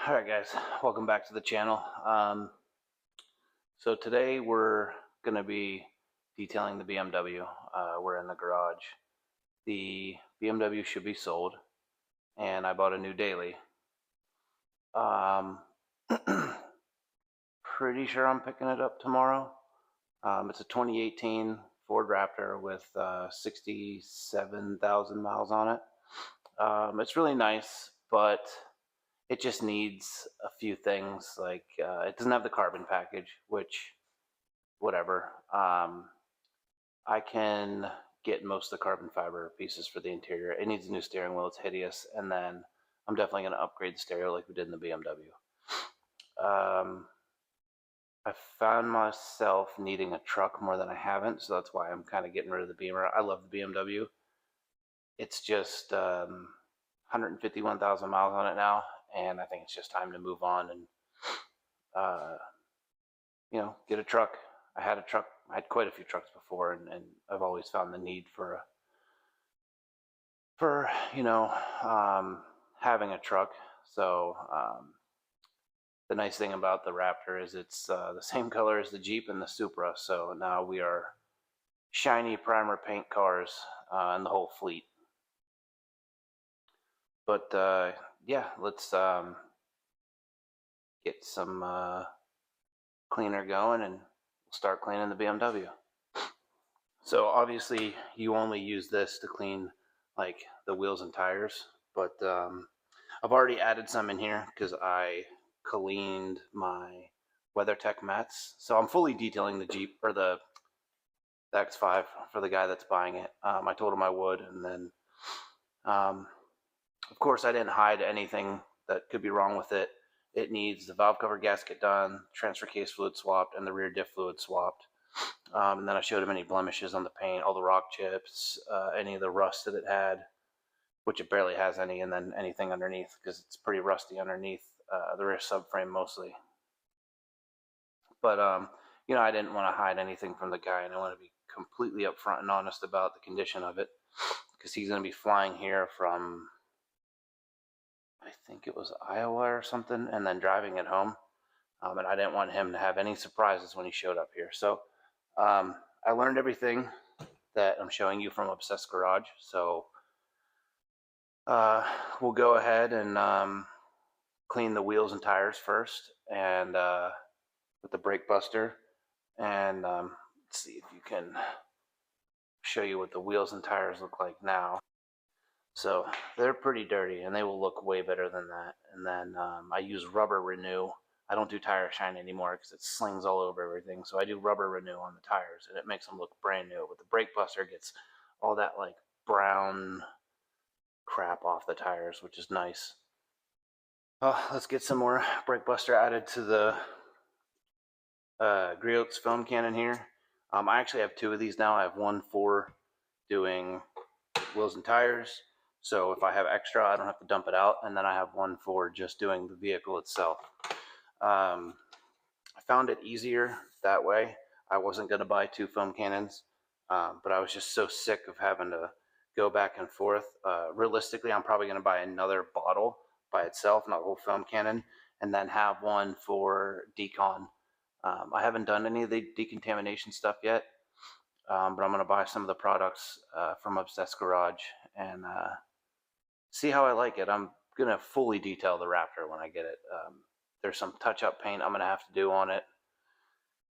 Alright guys, welcome back to the channel. So today we're going to be detailing the BMW. We're in the garage. The BMW should be sold, and I bought a new daily. Pretty sure I'm picking it up tomorrow. It's a 2018 Ford Raptor with 67,000 miles on it. It's really nice, but it just needs a few things. Like it doesn't have the carbon package, which whatever. I can get most of the carbon fiber pieces for the interior. It needs a new steering wheel. It's hideous. And then I'm definitely going to upgrade the stereo like we did in the BMW. I found myself needing a truck more than I haven't, so that's why I'm kind of getting rid of the Beamer. I love the BMW. It's just 151,000 miles on it now, and I think it's just time to move on and get a truck. I had quite a few trucks before, and I've always found the need for having a truck. So the nice thing about the Raptor is it's the same color as the Jeep and the Supra. So now we are shiny primer paint cars in the whole fleet. But yeah, let's get some cleaner going and we'll start cleaning the BMW. So obviously you only use this to clean like the wheels and tires, but I've already added some in here because I cleaned my WeatherTech mats. So I'm fully detailing the Jeep or the X5 for the guy that's buying it. I told him I would, and then of course I didn't hide anything that could be wrong with it. It needs the valve cover gasket done, transfer case fluid swapped, and the rear diff fluid swapped. And then I showed him any blemishes on the paint, all the rock chips, any of the rust that it had, which it barely has any, and then anything underneath because it's pretty rusty underneath the rear subframe mostly. But I didn't want to hide anything from the guy, and I want to be completely upfront and honest about the condition of it because he's going to be flying here from, I think it was Iowa or something, and then driving it home. And I didn't want him to have any surprises when he showed up here. So I learned everything that I'm showing you from Obsessed Garage. So we'll go ahead and clean the wheels and tires first, and with the brake buster. And let's see if you can show you what the wheels and tires look like now. So they're pretty dirty, and they will look way better than that. And then I use rubber renew. I don't do tire shine anymore because it slings all over everything. So I do rubber renew on the tires, and it makes them look brand new. But the brake buster gets all that like brown crap off the tires, which is nice. Let's get some more brake buster added to the Griot's foam cannon here. I actually have two of these now. I have one for doing wheels and tires, so if I have extra I don't have to dump it out, and then I have one for just doing the vehicle itself. I found it easier that way. I wasn't going to buy two foam cannons, but I was just so sick of having to go back and forth. Realistically, I'm probably going to buy another bottle by itself, not a whole foam cannon, and then have one for decon. I haven't done any of the decontamination stuff yet, but I'm going to buy some of the products from Obsessed Garage and see how I like it. I'm going to fully detail the Raptor when I get it. There's some touch-up paint I'm going to have to do on it,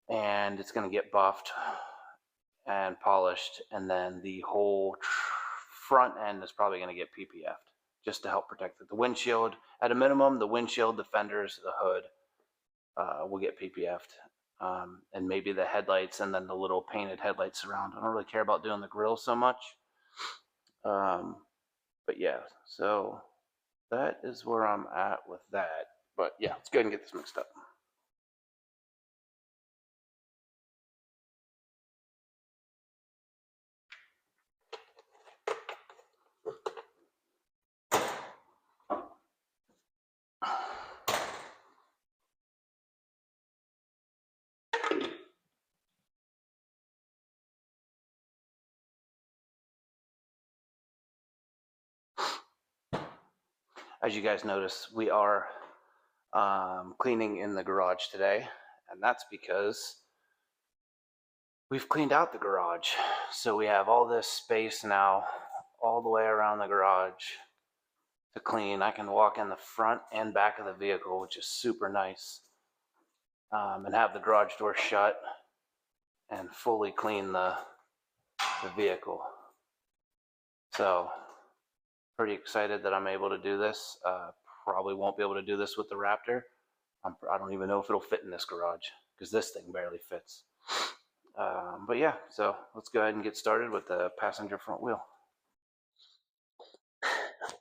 and it's going to get buffed and polished, and then the whole front end is probably going to get PPF'd just to help protect it. The windshield, at a minimum, the windshield, the fenders, the hood will get PPF'd, and maybe the headlights, and then the little painted headlights around. I don't really care about doing the grill so much, but yeah, so that is where I'm at with that. But yeah, let's go ahead and get this mixed up. As you guys notice, we are cleaning in the garage today, and that's because we've cleaned out the garage. So we have all this space now all the way around the garage to clean. I can walk in the front and back of the vehicle, which is super nice, and have the garage door shut and fully clean the vehicle. So pretty excited that I'm able to do this. Probably won't be able to do this with the Raptor. I don't even know if it'll fit in this garage because this thing barely fits. But yeah, so let's go ahead and get started with the passenger front wheel.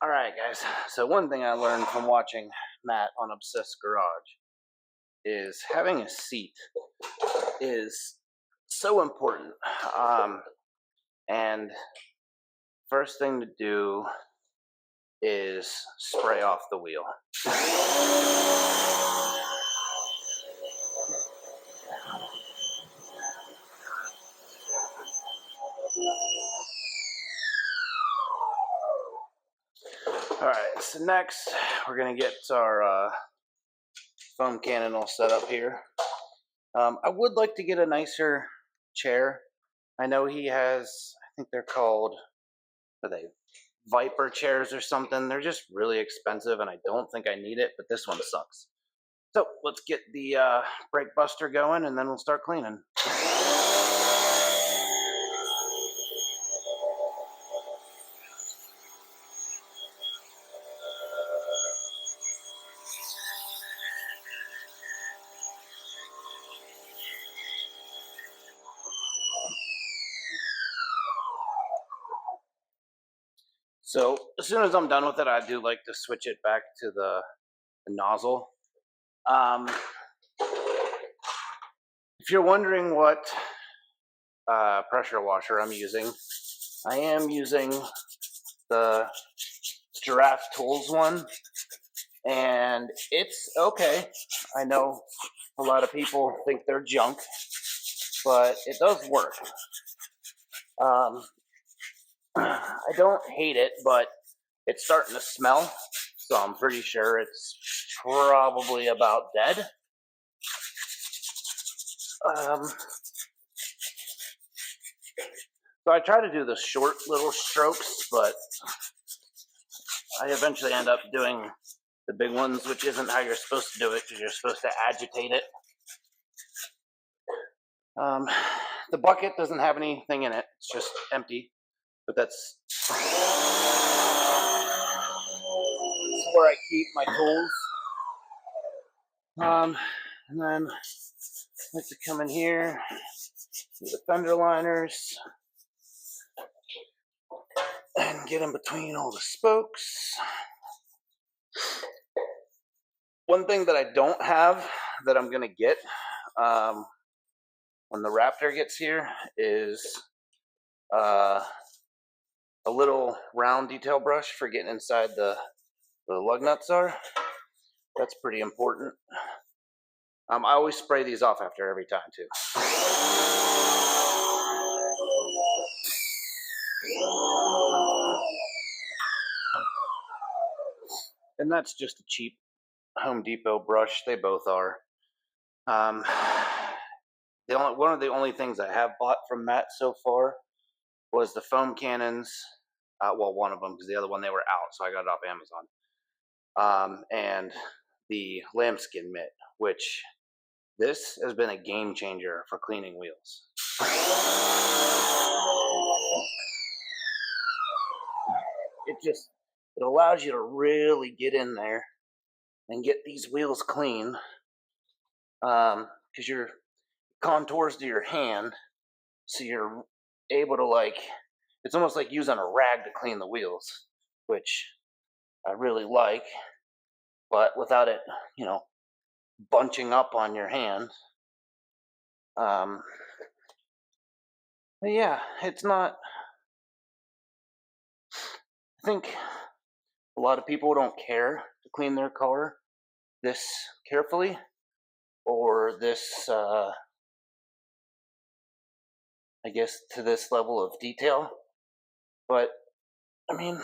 All right, guys. So one thing I learned from watching Matt on Obsessed Garage is having a seat is so important. And first thing to do is spray off the wheel. All right, so next we're gonna get our foam cannon all set up here. I would like to get a nicer chair. I know he has, I think they're called, are they Viper chairs or something? They're just really expensive and I don't think I need it, but this one sucks. So let's get the brake buster going and then we'll start cleaning. So as soon as I'm done with it, I do like to switch it back to the nozzle. If you're wondering what pressure washer I'm using, I am using the Giraffe Tools one, and it's okay. I know a lot of people think they're junk, but it does work. I don't hate it, but it's starting to smell, so I'm pretty sure it's probably about dead. So I try to do the short little strokes, but I eventually end up doing the big ones, which isn't how you're supposed to do it, because you're supposed to agitate it. The bucket doesn't have anything in it, it's just empty, but that's where I keep my tools. And then I like to come in here, do the fender liners, and get in between all the spokes. One thing that I don't have that I'm gonna get when the Raptor gets here is a little round detail brush for getting inside the lug nuts are. That's pretty important. I always spray these off after every time too. And that's just a cheap Home Depot brush. They both are. One of the only things I have bought from Matt so far was the foam cannons. Well, one of them, because the other one they were out, so I got it off Amazon. And the lambskin mitt, which this has been a game changer for cleaning wheels. It allows you to really get in there and get these wheels clean, because your contours to your hand, so you're able to it's almost like using a rag to clean the wheels, which I really like, but without it, bunching up on your hand. But yeah, it's not. I think a lot of people don't care to clean their car this carefully or this, I guess, to this level of detail. But I mean,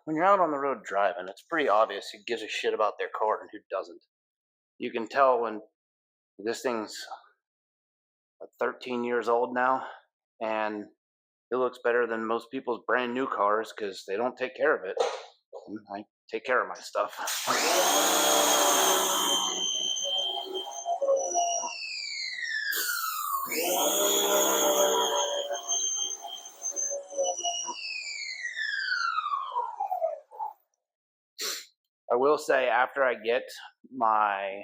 when you're out on the road driving, it's pretty obvious who gives a shit about their car and who doesn't. You can tell when this thing's 13 years old now, and it looks better than most people's brand new cars because they don't take care of it. I take care of my stuff. I will say after I get my,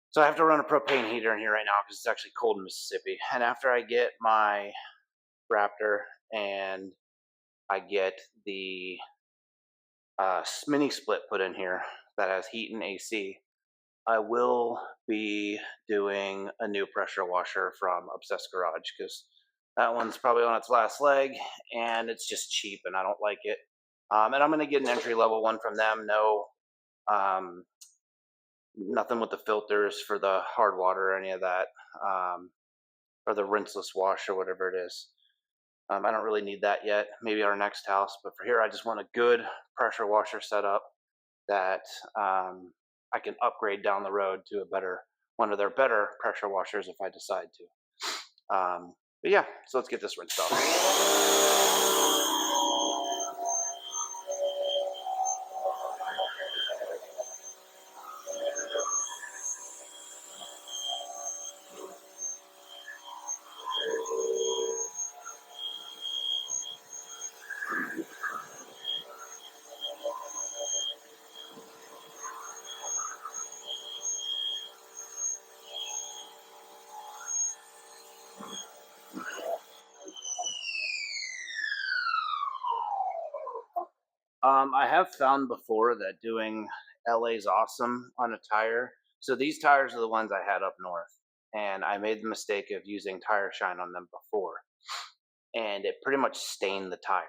so I have to run a propane heater in here right now because it's actually cold in Mississippi. And after I get my Raptor and I get the mini split put in here that has heat and AC, I will be doing a new pressure washer from Obsessed Garage because that one's probably on its last leg and it's just cheap and I don't like it. And I'm going to get an entry level one from them. No, nothing with the filters for the hard water or any of that, or the rinseless wash or whatever it is. I don't really need that yet. Maybe our next house, but for here, I just want a good pressure washer setup that I can upgrade down the road to a better, one of their better pressure washers if I decide to. But yeah, so let's get this rinsed off. I have found before that doing LA's awesome on a tire. So these tires are the ones I had up north, and I made the mistake of using tire shine on them before, and it pretty much stained the tire.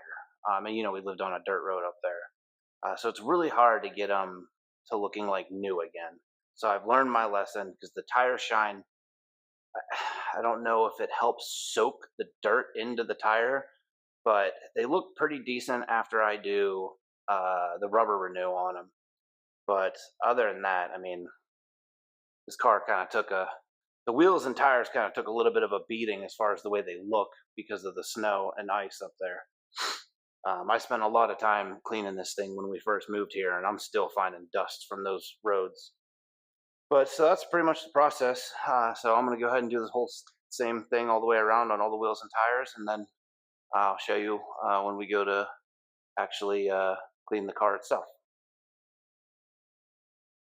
And you know, we lived on a dirt road up there, so it's really hard to get them to looking like new again. So I've learned my lesson because the tire shine, I don't know if it helps soak the dirt into the tire, but they look pretty decent after I do the rubber renew on them. But other than that, I mean, this car kind of took the wheels and tires kind of took a little bit of a beating as far as the way they look because of the snow and ice up there. I spent a lot of time cleaning this thing when we first moved here, and I'm still finding dust from those roads. But so that's pretty much the process. So I'm going to go ahead and do this whole same thing all the way around on all the wheels and tires, and then I'll show you when we go to actually clean the car itself.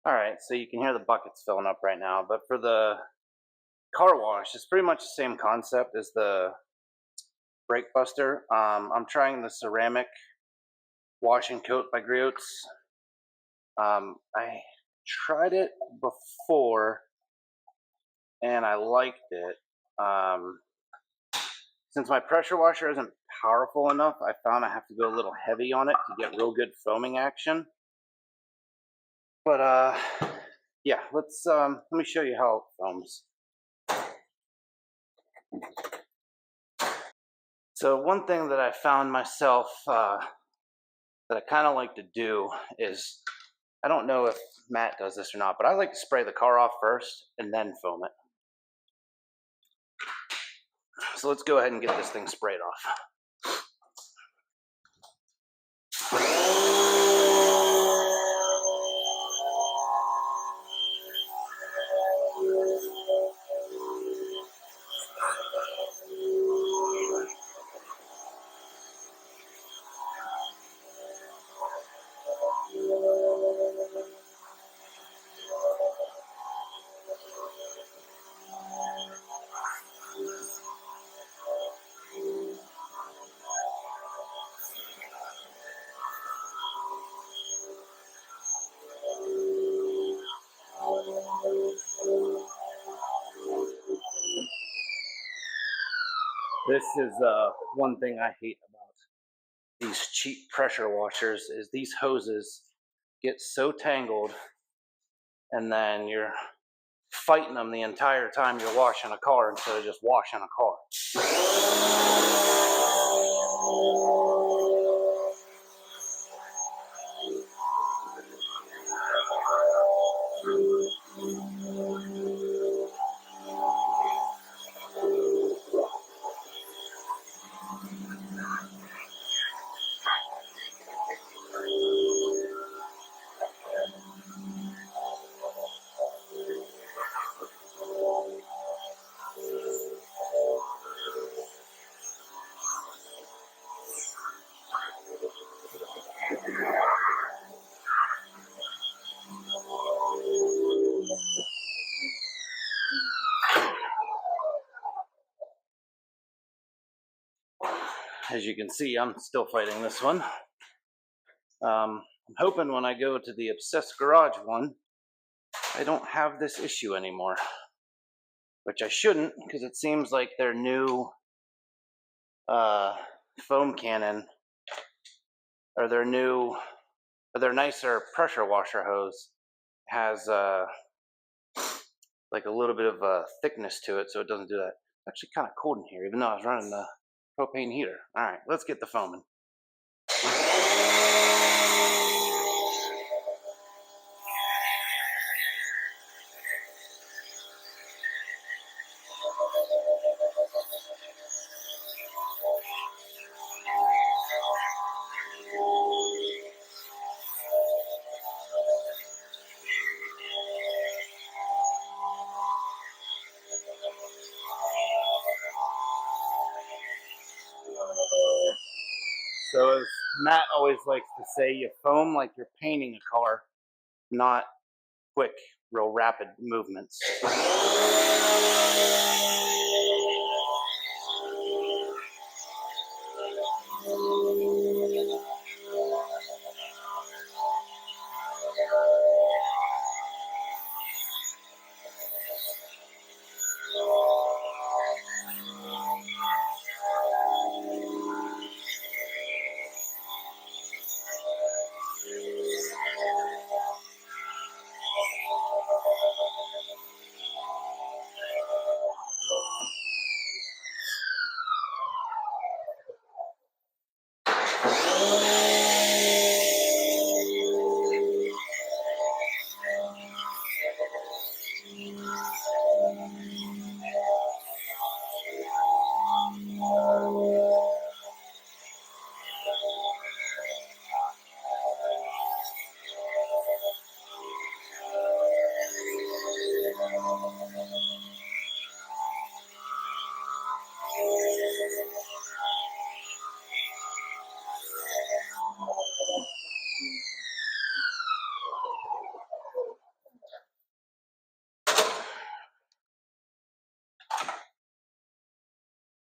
All right, so you can hear the buckets filling up right now, but for the car wash, it's pretty much the same concept as the brake buster. I'm trying the ceramic wash and coat by Griots. I tried it before and I liked it. Since my pressure washer isn't powerful enough, I found I have to go a little heavy on it to get real good foaming action. But yeah, let me show you how it foams. So one thing that I found myself that I kind of like to do is, I don't know if Matt does this or not, but I like to spray the car off first and then foam it. So let's go ahead and get this thing sprayed off. This is one thing I hate about these cheap pressure washers is these hoses get so tangled and then you're fighting them the entire time you're washing a car instead of just washing a car. as you can see, I'm still fighting this one. I'm hoping when I go to the Obsessed Garage one, I don't have this issue anymore. Which I shouldn't, because it seems like their new foam cannon, or their nicer pressure washer hose has like a little bit of thickness to it, so it doesn't do that. It's actually kind of cold in here, even though I was running the propane heater. All right, let's get the foaming. So as Matt always likes to say, you foam like you're painting a car, not quick, real rapid movements.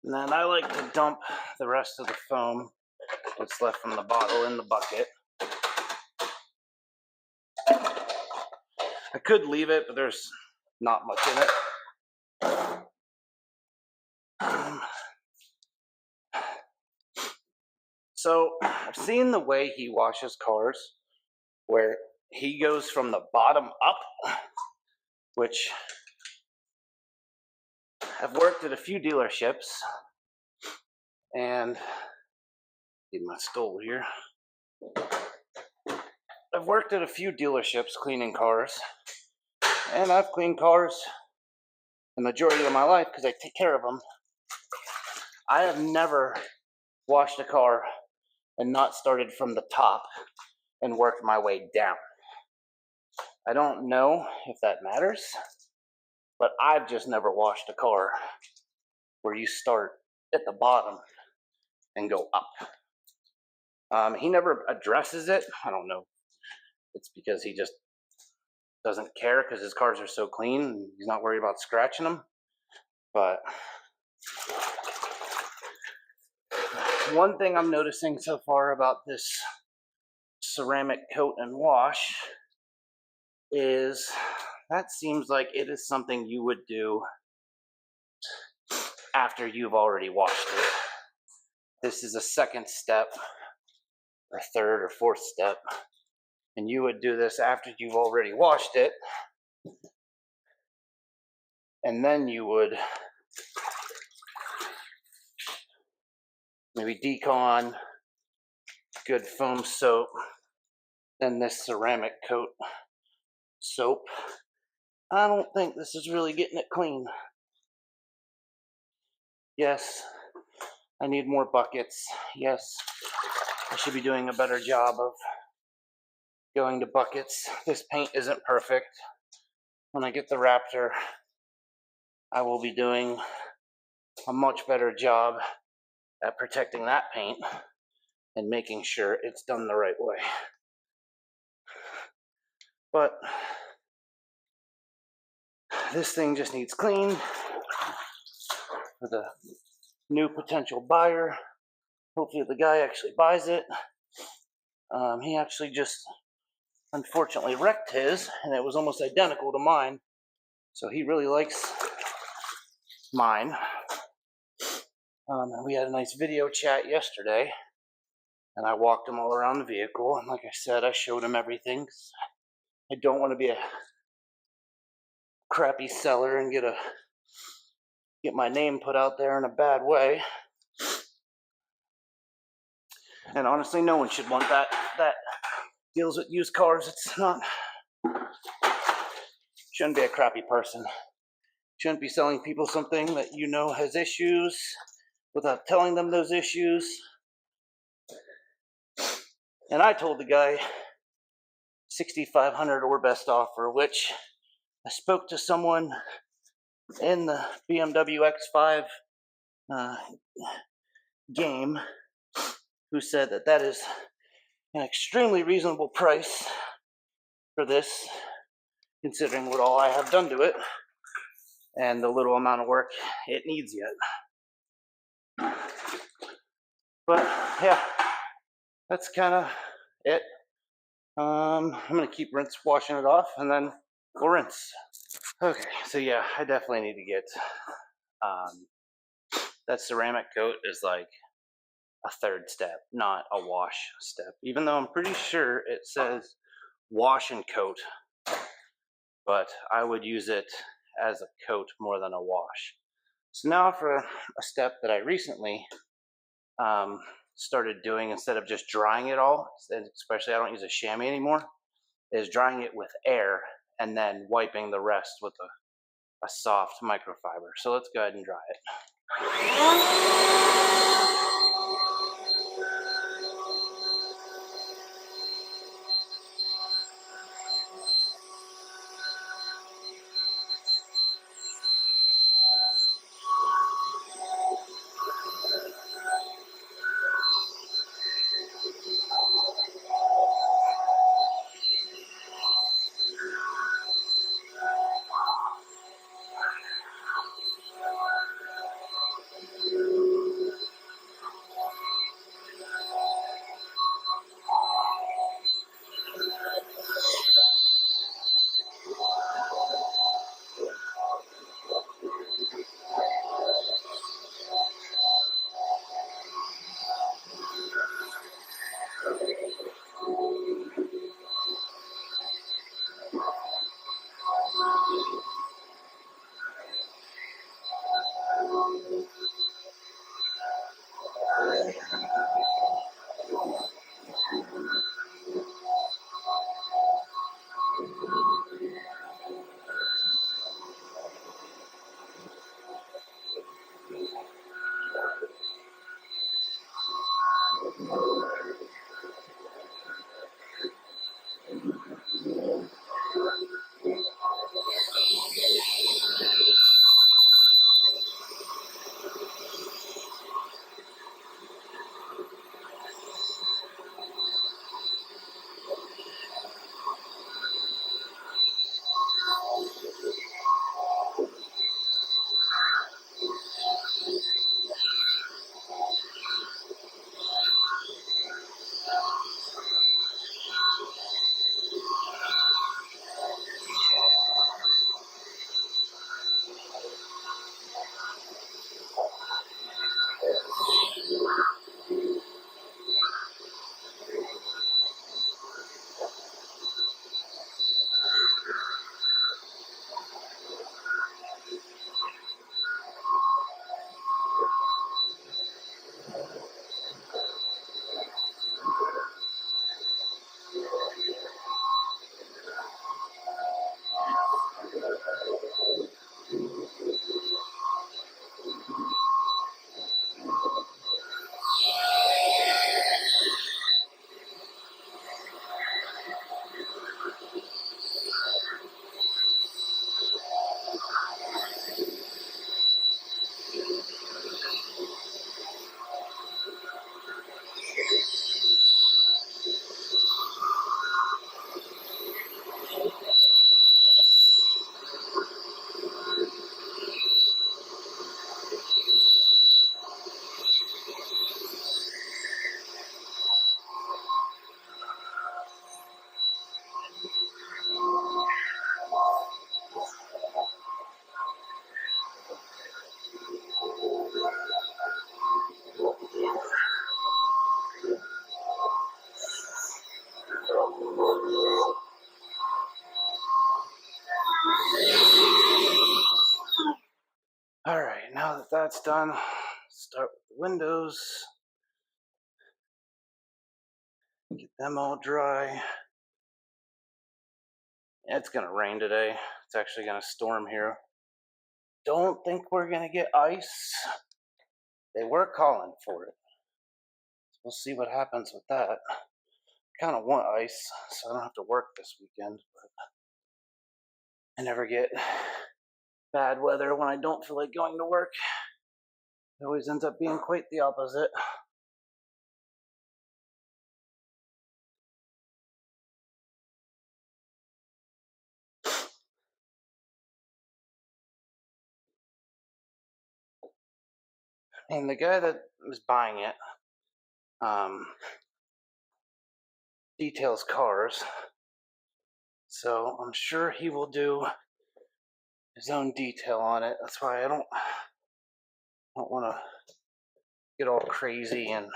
And then I like to dump the rest of the foam that's left from the bottle in the bucket. I could leave it, but there's not much in it. So I've seen the way he washes cars, where he goes from the bottom up, which I've worked at a few dealerships, and need my stool here. I've worked at a few dealerships cleaning cars, and I've cleaned cars the majority of my life because I take care of them. I have never washed a car and not started from the top and worked my way down. I don't know if that matters, but I've just never washed a car where you start at the bottom and go up. He never addresses it. I don't know. It's because he just doesn't care because his cars are so clean and he's not worried about scratching them. But one thing I'm noticing so far about this ceramic coat and wash is that seems like it is something you would do after you've already washed it. This is a second step, or third or fourth step, and you would do this after you've already washed it, and then you would maybe decon, good foam soap, then this ceramic coat soap. I don't think this is really getting it clean. Yes, I need more buckets. Yes, I should be doing a better job of going to buckets. This paint isn't perfect. When I get the RAPTOR, I will be doing a much better job at protecting that paint and making sure it's done the right way. But this thing just needs clean. For the new potential buyer, Hopefully the guy actually buys it. He actually just unfortunately wrecked his, and it was almost identical to mine. So he really likes mine. And we had a nice video chat yesterday, and I walked him all around the vehicle. And like I said, I showed him everything. I don't want to be a crappy seller and get my name put out there in a bad way. And honestly, no one should want that deals with used cars. It's not, shouldn't be a crappy person. Shouldn't be selling people something that you know has issues without telling them those issues. And I told the guy $6,500 or best offer, which I spoke to someone in the BMW X5 game who said that is an extremely reasonable price for this, considering what all I have done to it and the little amount of work it needs yet. But yeah, that's kind of it. I'm gonna keep washing it off, and then we'll rinse. Okay, so yeah, I definitely need to get that ceramic coat is like a third step, not a wash step, even though I'm pretty sure it says wash and coat, but I would use it as a coat more than a wash. So now for a step that I recently started doing, instead of just drying it all, and especially I don't use a chamois anymore, is drying it with air and then wiping the rest with a soft microfiber. So let's go ahead and dry it. that's done, start with the windows, get them all dry. It's gonna rain today. It's actually gonna storm here. Don't think we're gonna get ice. They were calling for it. We'll see what happens with that. Kind of want ice so I don't have to work this weekend, but I never get bad weather when I don't feel like going to work. It always ends up being quite the opposite. And the guy that was buying it details cars, so I'm sure he will do his own detail on it. That's why I don't want to get all crazy and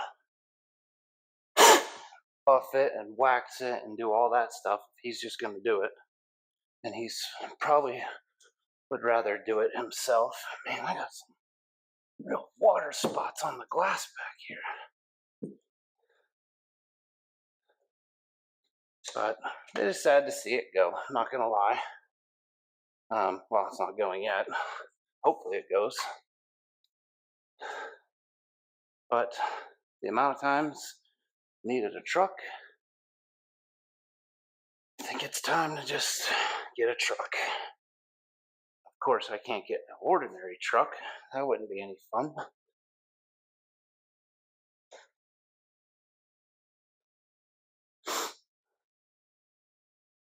buff it and wax it and do all that stuff. He's just going to do it, and he's probably would rather do it himself. Man, I got some real water spots on the glass back here. But it is sad to see it go, I'm not gonna lie. Well, it's not going yet. Hopefully it goes. But the amount of times needed a truck, I think it's time to just get a truck. Of course, I can't get an ordinary truck. That wouldn't be any fun.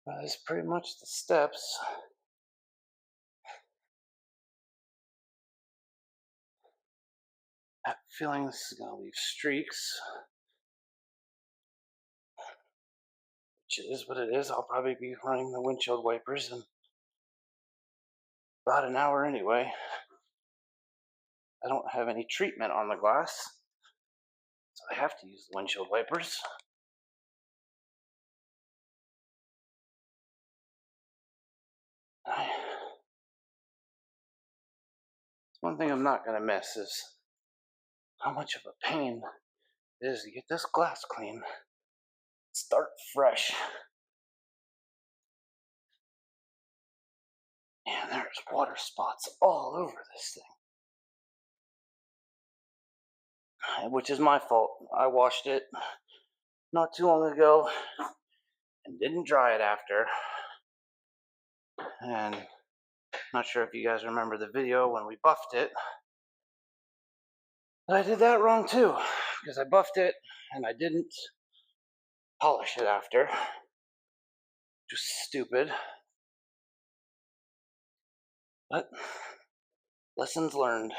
But that's pretty much the steps. I have a feeling this is going to leave streaks, which is what it is. I'll probably be running the windshield wipers in about an hour anyway. I don't have any treatment on the glass, so I have to use the windshield wipers. One thing I'm not going to miss is how much of a pain it is to get this glass clean. Start fresh. And there's water spots all over this thing. Which is my fault. I washed it not too long ago and didn't dry it after. And I'm not sure if you guys remember the video when we buffed it. But I did that wrong too, because I buffed it and I didn't polish it after. Just stupid. But lessons learned.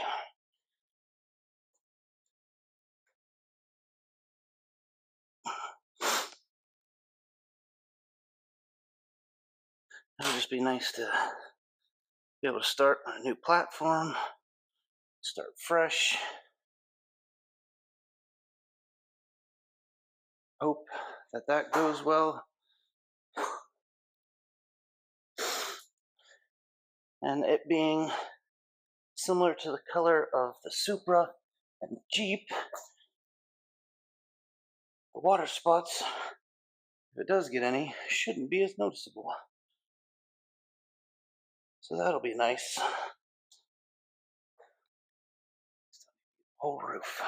It would just be nice to be able to start on a new platform, start fresh. Hope that that goes well. And it being similar to the color of the Supra and the Jeep, the water spots, if it does get any, shouldn't be as noticeable. So that'll be nice. Whole roof.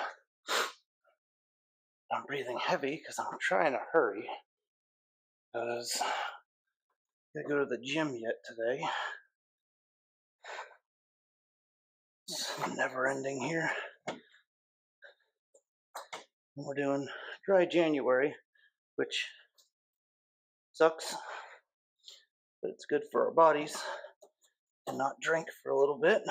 I'm breathing heavy because I'm trying to hurry, because I gotta go to the gym yet today. It's never ending here. We're doing dry January, which sucks, but it's good for our bodies to not drink for a little bit.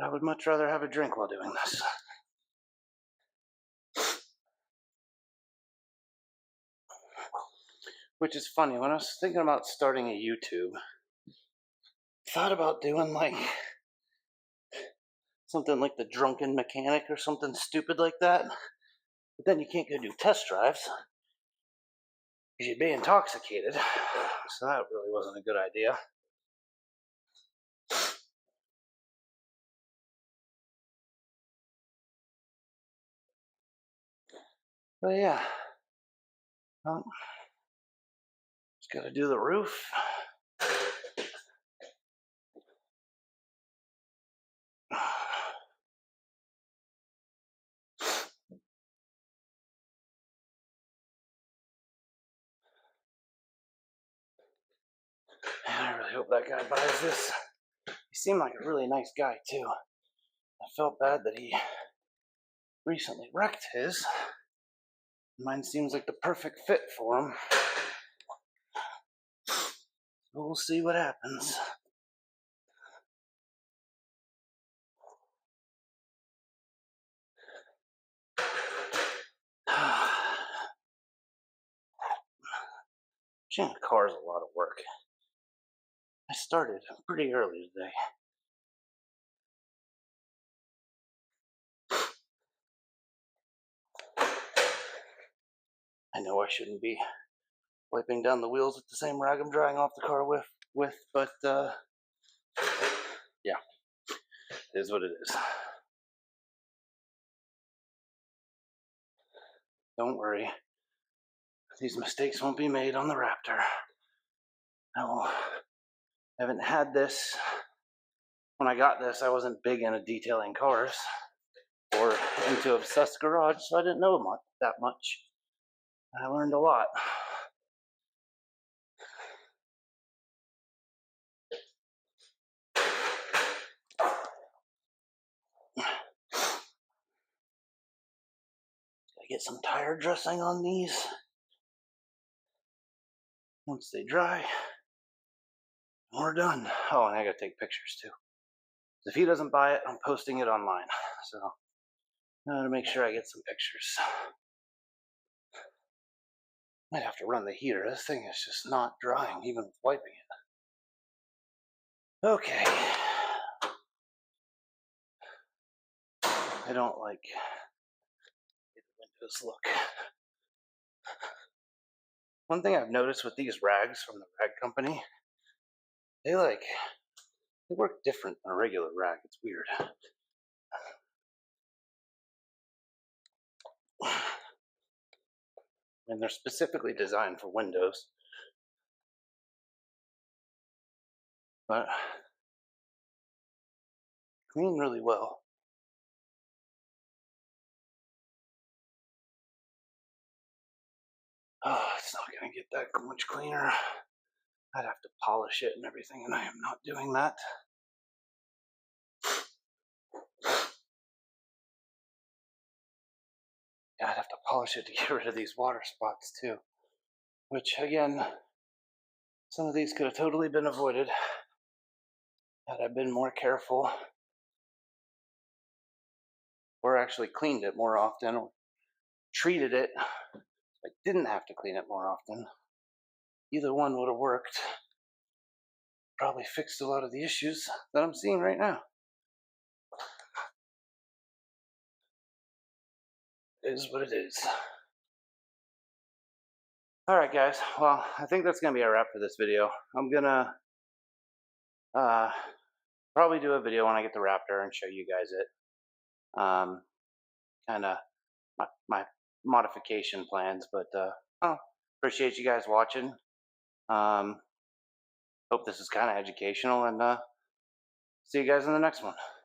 I would much rather have a drink while doing this. Which is funny, when I was thinking about starting a YouTube, I thought about doing like something like the Drunken Mechanic or something stupid like that. But then you can't go do test drives you'd be intoxicated, so that really wasn't a good idea. But yeah, well, just gotta do the roof. And I really hope that guy buys this. He seemed like a really nice guy too. I felt bad that he recently wrecked his. Mine seems like the perfect fit for him. We'll see what happens. Changing a car is a lot of work. I started pretty early today. I know I shouldn't be wiping down the wheels with the same rag I'm drying off the car with, but yeah, it is what it is. Don't worry, these mistakes won't be made on the Raptor. I haven't had this. When I got this, I wasn't big into detailing cars or into obsessed garage, so I didn't know that much. I learned a lot. Gotta get some tire dressing on these. Once they dry, we're done. Oh, and I gotta take pictures too. If he doesn't buy it, I'm posting it online. So I gotta make sure I get some pictures. Might have to run the heater. This thing is just not drying, even with wiping it. Okay. I don't like the windows look. One thing I've noticed with these rags from the rag company, they work different than a regular rag. It's weird. And they're specifically designed for windows. But clean really well. Oh, it's not gonna get that much cleaner. I'd have to polish it and everything, and I am not doing that. Yeah, I'd have to polish it to get rid of these water spots too. Which, again, some of these could have totally been avoided had I been more careful or actually cleaned it more often or treated it. I didn't have to clean it more often. Either one would have worked. Probably fixed a lot of the issues that I'm seeing right now. It is what it is. Alright guys, well, I think that's going to be a wrap for this video. I'm going to probably do a video when I get the Raptor and show you guys it. Kind of my modification plans, but appreciate you guys watching. Hope this is kind of educational, and see you guys in the next one.